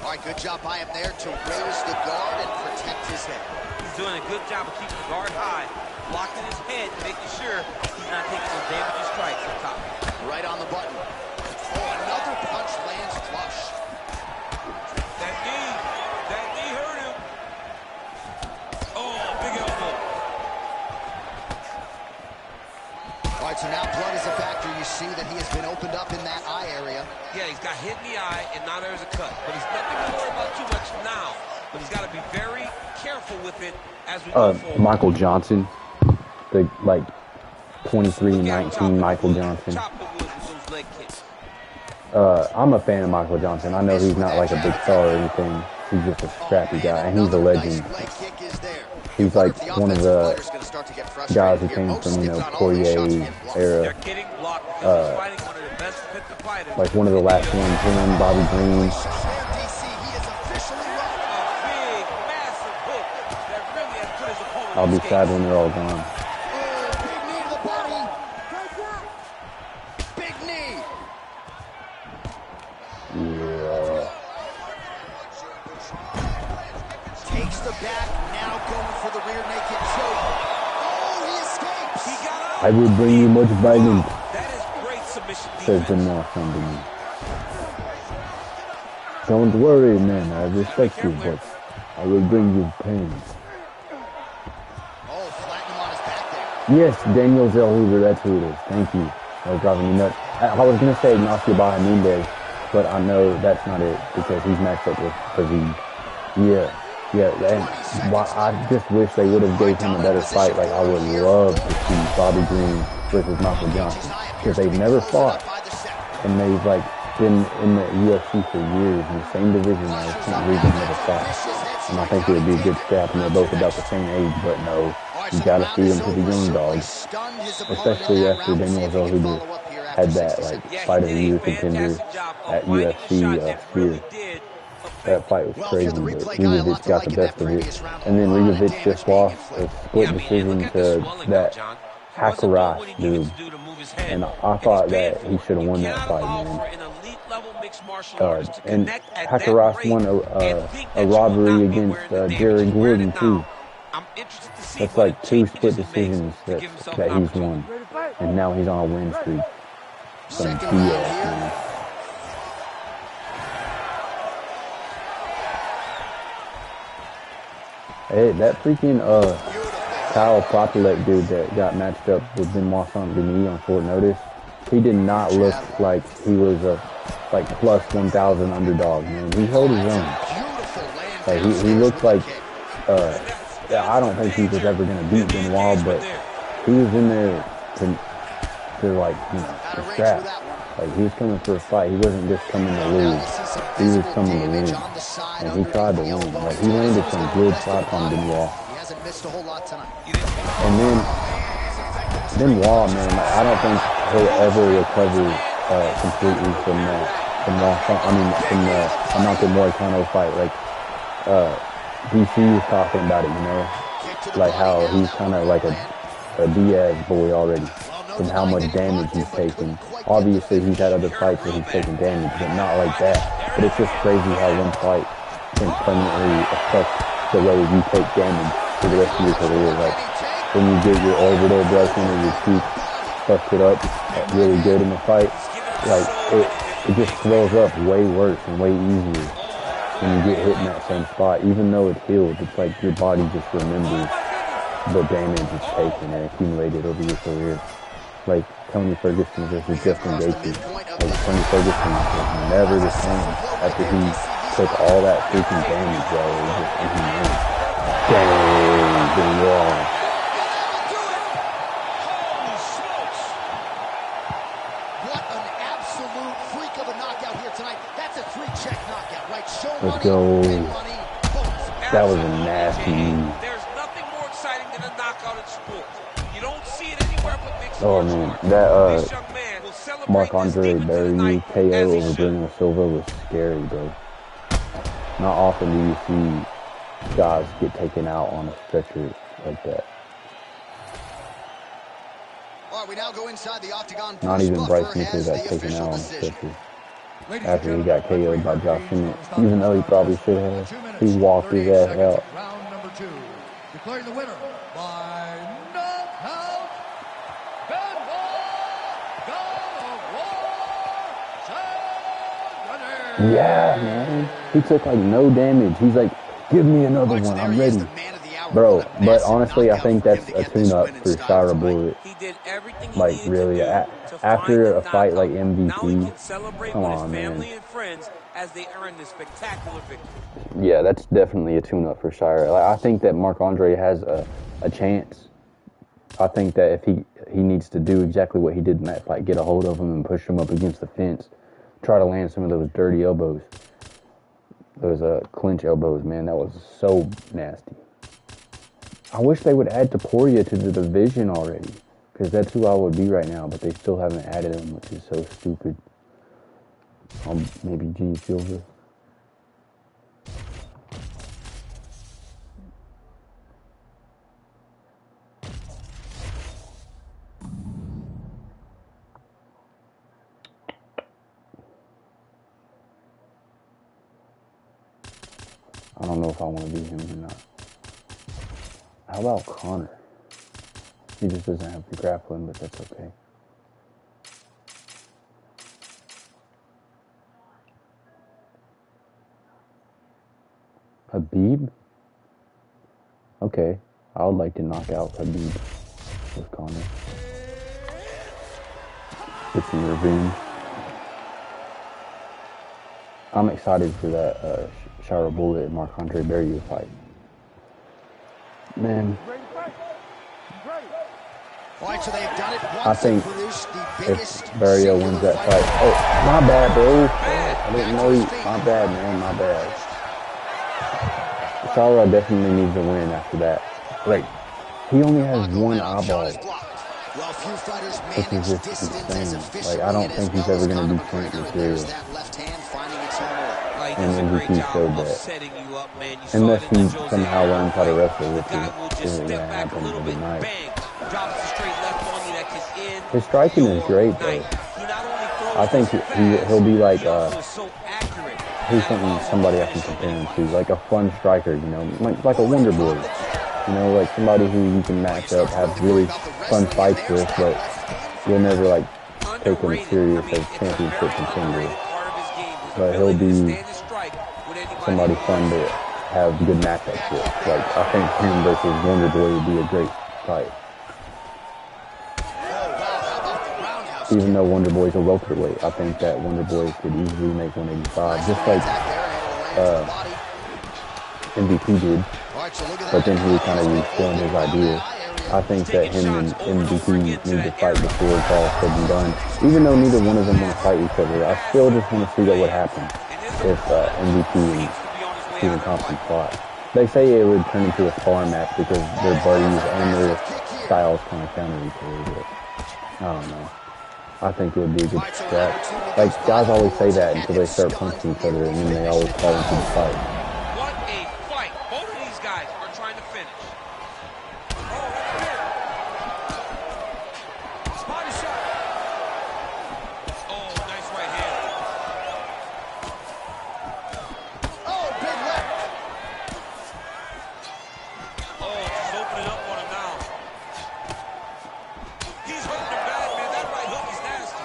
All right, good job by him there to raise the guard and protect his head. He's doing a good job of keeping the guard high, locking his head, making sure he's not taking some damaging strikes on top. Right on the button. Oh, another punch lands flush. That knee hurt him. Oh, big elbow. All right, so now blood is a factor. You see that he has been opened up in that eye area. Yeah, he's got hit in the eye, and now there's a cut. But he's nothing to worry about too much now. But he's got to be very careful with it as we go forward. Michael Johnson, the 23-19 Michael Johnson. I'm a fan of Michael Johnson. I know he's not like a big star or anything. He's just a scrappy guy, and he's a legend. He's like one of the guys who came from, Poirier's era. Like one of the last ones, him, Bobby Green. I'll be sad when they're all gone. Big knee. Yeah. Takes the back, now going for the rear naked choke. Oh, he escapes. He got out. I will bring you much violence, That is great submission says defense. Benoit to me. Don't worry, man. I respect you, but I will bring you pain. Oh, flatten him on his back there. Yes, Daniel Zellhuber, that's who it is. Thank you. That was driving me nuts. I was going to say Ignacio Bahamondes, but I know that's not it because he's matched up with Aziz. Yeah, and I just wish they would have gave him a better fight. Like, I would love to see Bobby Green versus Michael Johnson because they've never fought, and they've, been in the UFC for years in the same division. I just can't believe they've never fought. And I think it would be a good scrap, and they're both about the same age, but no, you gotta feed them to the young dogs. Especially after Daniel Zellhuber had that, fight of the year contender at UFC here. That fight was crazy, but Rigovic got the best of it. And then Rigovic just lost a split decision to that Hakaras dude. And I thought that he should have won that fight, man. And Hakaras won a robbery against Jared Gordon, too. That's like 2 split decisions that he's won. And now he's on a win streak. Some BS, man. Hey, that freaking Kyle Populek dude that got matched up with Benoit Saint-Denis on short notice, he did not look like he was a plus 1,000 underdog, man. He held his own. He looked like I don't think he was ever gonna beat Benoit, but he was in there to like, you know, the strap. Like he was coming for a fight. He wasn't just coming to lose. He was coming to win. And he tried to win. Like he landed some good shots on Benoit. And then Wall, man, like, I don't think he'll ever recover completely from that. From the Amante Moicano fight. Like DC was talking about it, you know, like how he's kind of like a Diaz boy already, from how much damage he's taken. Obviously, he's had other fights where he's taken damage, but not like that. But it's just crazy how one fight can permanently affect the way you take damage for the rest of your career. Like when you get your orbital broken or your cheek busted up really good in the fight, like it just swells up way worse and way easier when you get hit in that same spot. Even though it's healed, it's like your body just remembers the damage it's taken and accumulated over your career. Like Tony Ferguson versus Justin Gaethje. Like Tony Ferguson was never the same after he took all that freaking damage, bro. It was just inhumane. Dang, Benoit. Let's go. That was a nasty move. There's nothing more exciting than a knockout in sports. You don't see it anywhere but mixed martial arts. That Marc-Andre Barrier KO over Bruno Silva was scary, bro. Not often do you see guys get taken out on a stretcher like that. We now go inside the octagon. Not even Bryce Mitchell got taken out on a stretcher. After he got KO'd by Josh Emmett, even though he probably should have. He walked his ass out. Round number 2. Declaring the winner by knockout, Benoit. Yeah, man. He took like no damage. He's like, give me another one. I'm ready. Bro, but honestly, I think that's a tune-up for Shira Bullet. Like, really, after a fight like MVP, come on, man. Yeah, that's definitely a tune-up for Shira. Like, I think that Marc-Andre has a chance. I think that if he needs to do exactly what he did in that fight, get a hold of him and push him up against the fence, try to land some of those dirty elbows. Those clinch elbows, man, that was so nasty. I wish they would add Topuria to the division already, because that's who I would be right now, but they still haven't added him, which is so stupid. Maybe G. Silva. I don't know if I want to be him or not. How about Connor? He just doesn't have the grappling, but that's okay. Habib? Okay. I would like to knock out Habib with Connor. Get some revenge. I'm excited for that Shira Bullet and Marc-Andre Barrier fight. Man. I think if Barrier wins that fight... Oh, my bad, bro. I didn't know you... My bad, man. My bad. Shira definitely needs a win after that. Like, he only has one eyeball. Which is just insane. Like, I don't think he's ever going to be champ material. And MVP showed that. Unless he somehow learns how to wrestle, which isn't going to happen every night. His striking is great, though. I think he'll be like, who's somebody I can compare him to? Like a fun striker, you know, like a Wonder Boy. You know, like somebody who you can match up, have really fun fights with, but you'll never, like, take him serious as championship contender. But he'll be somebody fun to have good matchups with. Like, I think him versus Wonder Boy would be a great fight. Even though Wonder Boy's a welterweight, I think that Wonder Boy could easily make 185, just like MVP did. But then he kind of refilled his idea. I think that him and MVP need to fight before it's all said and done. Even though neither one of them want to fight each other, I still just want to see what would happen if MVP and Stephen Thompson fought. They say it would turn into a spar match because they're buddies and their styles kind of counter each other. But I don't know. I think it would be a good scrap. Like, guys always say that until they start punching each other, and then they always fall into the fight. What a fight. Both of these guys are trying to finish. Body shot. Oh, nice right hand. Oh, big left. Oh, just opening up on him now. He's hurting him bad, man. That right hook is nasty.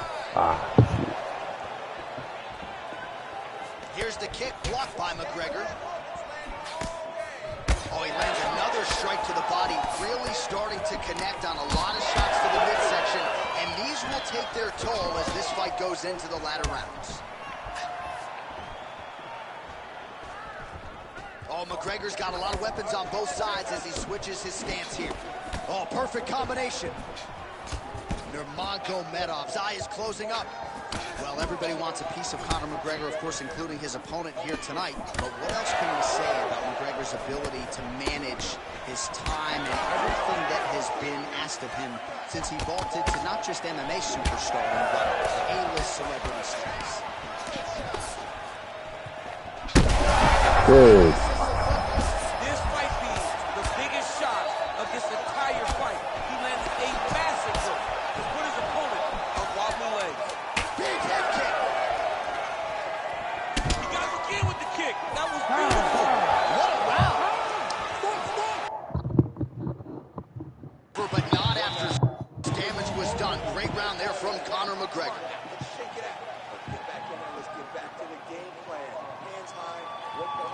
Here's the kick blocked by McGregor. Oh, he lands another strike to the body, really starting to connect on a lot of shots to the midsection, and these will take their toll as this fight goes into the latter rounds. Oh, McGregor's got a lot of weapons on both sides as he switches his stance here. Oh, perfect combination. Nurmagomedov's eye is closing up. Well, everybody wants a piece of Conor McGregor, of course, including his opponent here tonight. But what else can we say about McGregor's ability to manage his time and everything that has been asked of him since he vaulted to not just MMA superstardom, but A-list celebrity status? Good. This might be the biggest shot of this entire fight. He landed a massive hook to put his opponent on wobbly legs. Big head kick. He got him again with the kick. That was beautiful. What a round. But not after damage was done. Great round there from Conor McGregor. Shake it out. Let's get back in there. Let's get back to the game plan. Hands high. Work the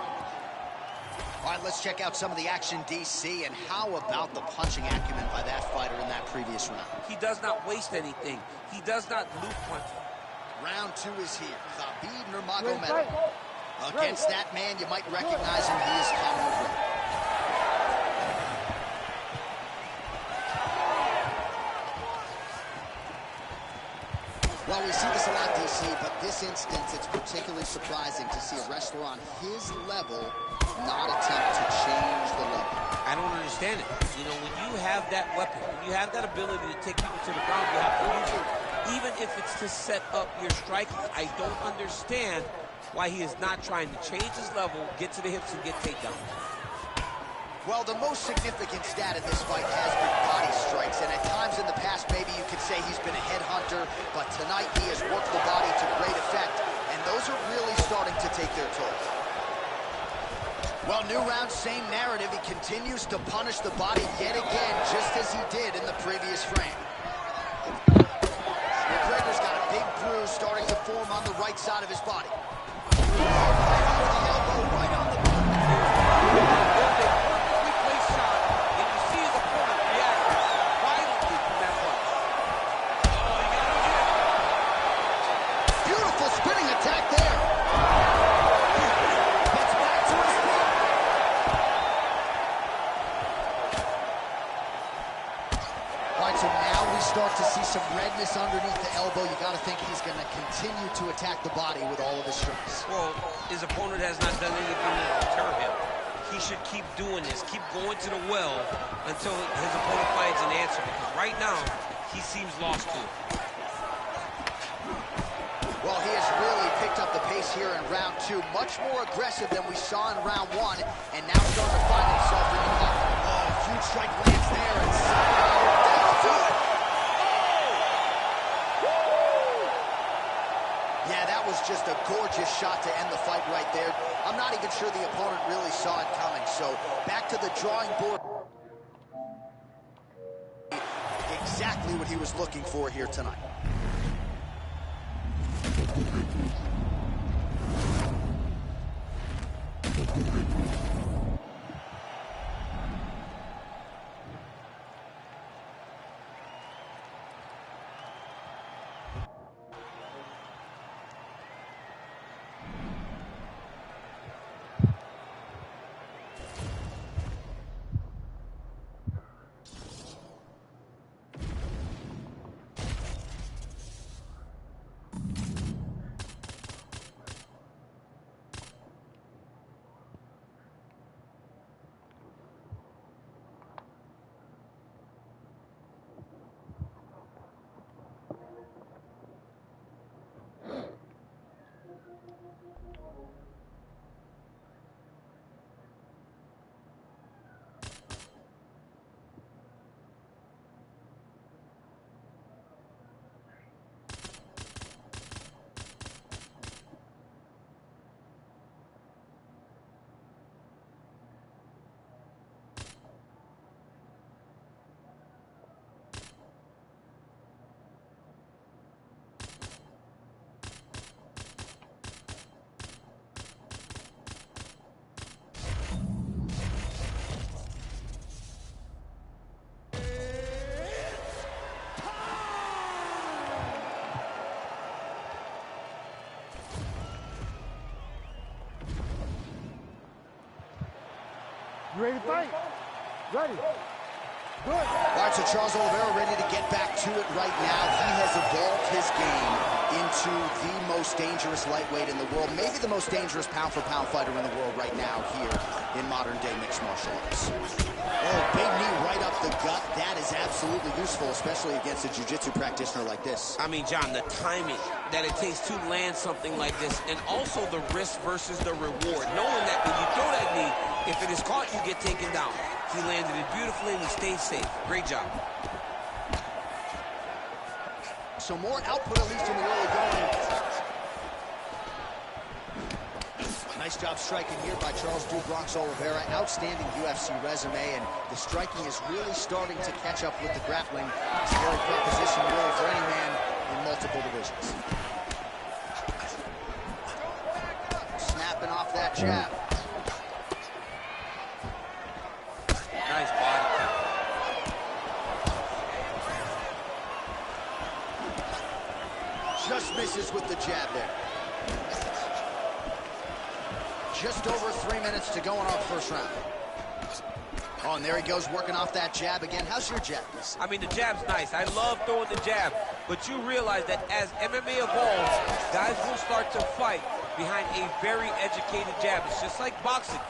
All right, let's check out some of the action, DC, and how about the punching acumen by that fighter in that previous round? He does not waste anything. He does not loop punch. Round two is here. Khabib Nurmagomedov. Against that man, you might recognize him. He is Conor McGregor. Well, we see this a lot, DC, but this instance, it's particularly surprising to see a wrestler on his level not attempt to change the level. I don't understand it. You know, when you have that weapon, when you have that ability to take people to the ground, you have to use it. Even if it's to set up your striking, I don't understand why he is not trying to change his level, get to the hips, and get takedowns. Well, the most significant stat in this fight has been body strikes, and at times in the past, maybe you could say he's been a headhunter, but tonight he has worked the body to great effect, and those are really starting to take their toll. Well, new round, same narrative. He continues to punish the body yet again, just as he did in the previous frame. McGregor's got a big bruise starting to form on the right side of his body. The elbow right on the beautiful spinning attack there. Gets back to his feet. All right, so now we start to see some redness underneath the elbow. You got to think he's going to continue to attack the body with all of his strikes. Well, his opponent has not done anything to deter him. He should keep doing this, keep going to the well until his opponent finds an answer, because right now, he seems lost to it. Well, he has really picked up the pace here in round two. Much more aggressive than we saw in round one, and now starting to find himself in the pocket. Oh, huge strike lands there, and somehow down to it. Yeah, that was just a gorgeous shot to end the fight right there. I'm not even sure the opponent really saw it coming, so back to the drawing board. Exactly what he was looking for here tonight. You ready to fight? Ready. Good. All right, so Charles Oliveira ready to get back to it right now. He has evolved his game into the most dangerous lightweight in the world, maybe the most dangerous pound-for-pound fighter in the world right now here in modern-day mixed martial arts. Oh, big knee right up the gut. That is absolutely useful, especially against a jiu-jitsu practitioner like this. I mean, John, the timing that it takes to land something like this, and also the risk versus the reward. Knowing that when you throw that knee, if it is caught, you get taken down. He landed it beautifully and he stayed safe. Great job. So more output, at least in the early going. Nice job striking here by Charles Du Bronx Oliveira. Outstanding UFC resume, and the striking is really starting to catch up with the grappling. Scary proposition really for any man in multiple divisions. Snapping off that jab. Nice body. Just misses with the jab there. Just over 3 minutes to go in our first round. Oh, and there he goes, working off that jab again. How's your jab? I mean, the jab's nice. I love throwing the jab. But you realize that as MMA evolves, guys will start to fight behind a very educated jab. It's just like boxing.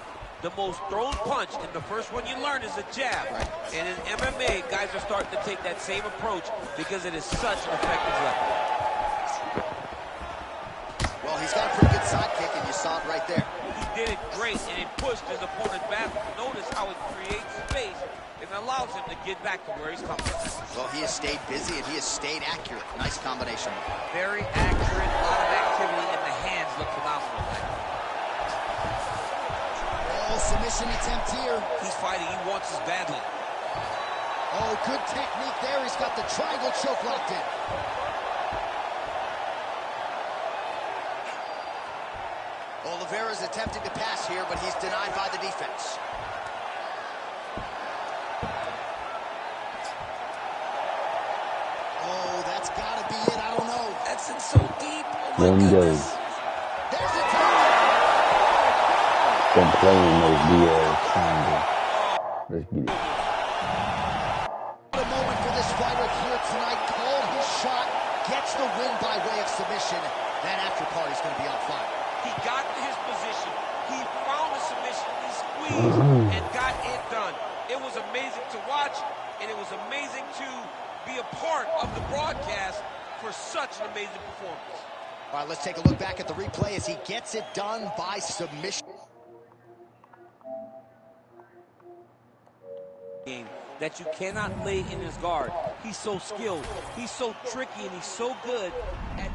The most thrown punch, and the first one you learn is a jab. Right. And in MMA, guys are starting to take that same approach because it is such an effective weapon. Well, he's got a pretty good sidekick, and you saw it right there. He did it great, and it pushed his opponent back. Notice how it creates space and allows him to get back to where he's coming from. Well, he has stayed busy, and he has stayed accurate. Nice combination. Very accurate, a lot of activity, and the hands look phenomenal. Oh, submission attempt here. He's fighting. He wants this badly. Oh, good technique there. He's got the triangle choke locked in. Oliveira's attempting to pass here, but he's denied by the defense. Oh, that's got to be it. I don't know. That's in so deep. Oh, There my he goodness. goes. There's a tap. Been playing those DLs triangle. Let's get it. What a moment for this fighter here tonight. Called his shot, gets the win by way of submission. That after party's going to be on fire. He got in his position. He found a submission. He squeezed and got it done. It was amazing to watch, and it was amazing to be a part of the broadcast for such an amazing performance. All right, let's take a look back at the replay as he gets it done by submission. Game that you cannot lay in his guard. He's so skilled. He's so tricky, and he's so good at...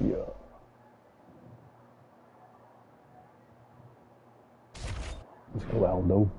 Yeah. Let's go, Aldo.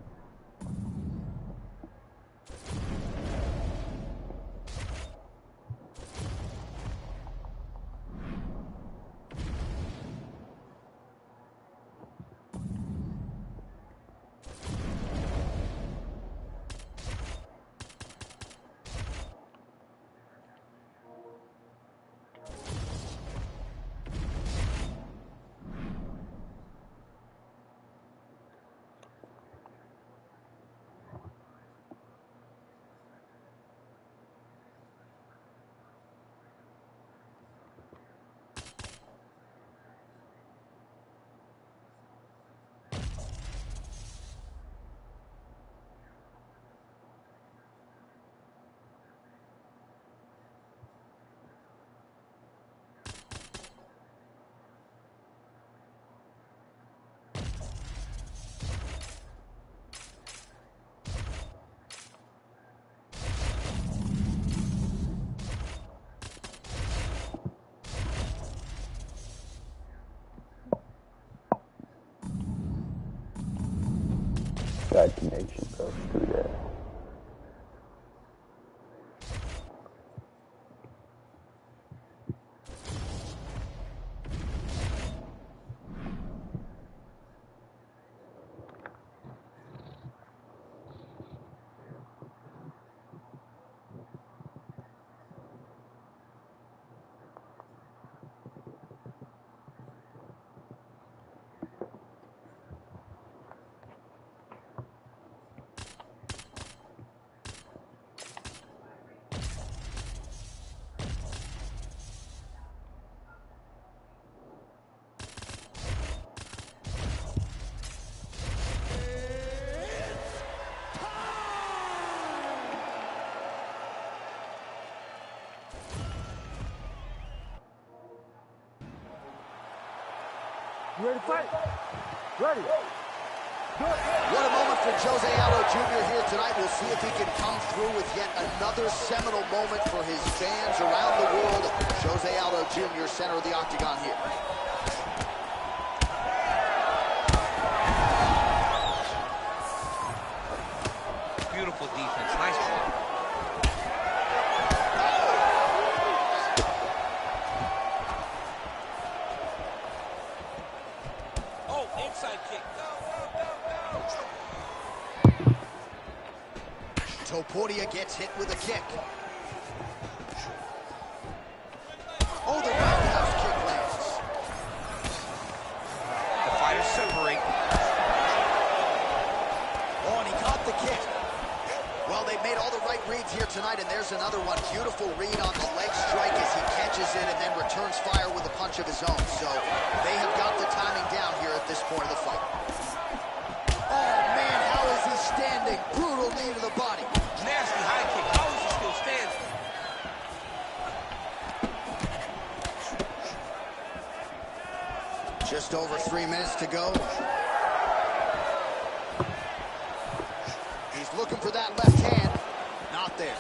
Bad connection, bro. Screw that. You ready to fight? Ready. What a moment for Jose Aldo Jr. here tonight. We'll see if he can come through with yet another seminal moment for his fans around the world. Jose Aldo Jr., center of the octagon here. Beautiful defense. Nice play. Oh, inside kick. Topuria gets hit with a kick. Oh, the roundhouse kick lands. The fighters separate. Oh, and he caught the kick. Well, they've made all the right reads here tonight, and there's another one. Beautiful read on the leg strike as he catches it and then returns fire with a punch of his own. So they have got the timing down here at this point of the fight. Oh, man, how is he standing? Brutal knee to the body. Nasty high kick. How is he still standing? Just over 3 minutes to go. He's looking for that left hand. Not there.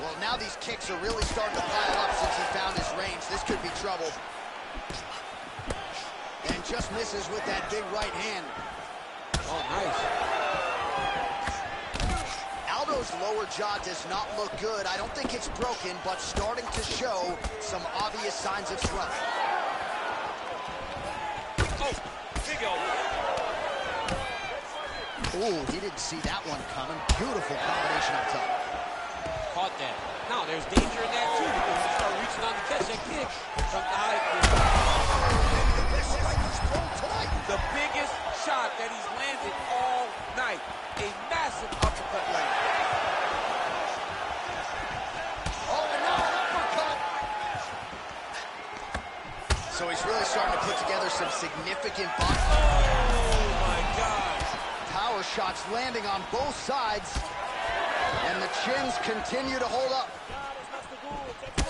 Well, now these kicks are really starting to pile up since he found his range. This could be trouble. And just misses with that big right hand. Oh, nice. Aldo's lower jaw does not look good. I don't think it's broken, but starting to show some obvious signs of swelling. Oh, big elbow. Ooh, he didn't see that one coming. Beautiful combination up top. Caught that. Now, there's danger in that, too, because you start reaching on to catch that kick from the high kick. The biggest shot that he's landed all night. A massive uppercut land. Oh, and now an uppercut. So he's really starting to put together some significant body. Oh, my God. Power shots landing on both sides. And the chins continue to hold up.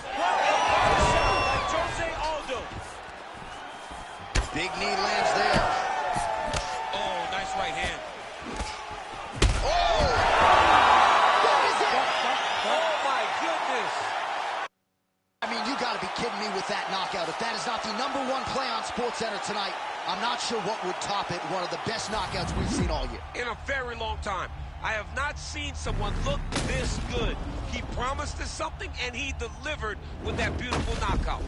Like Jose Aldo. Big knee lands there. Oh, nice right hand. Oh! That is it! Oh, my goodness. I mean, you gotta be kidding me with that knockout. If that is not the #1 play on SportsCenter tonight, I'm not sure what would top it. One of the best knockouts we've seen all year. In a very long time. I have not seen someone look this good. He promised us something, and he delivered with that beautiful knockout.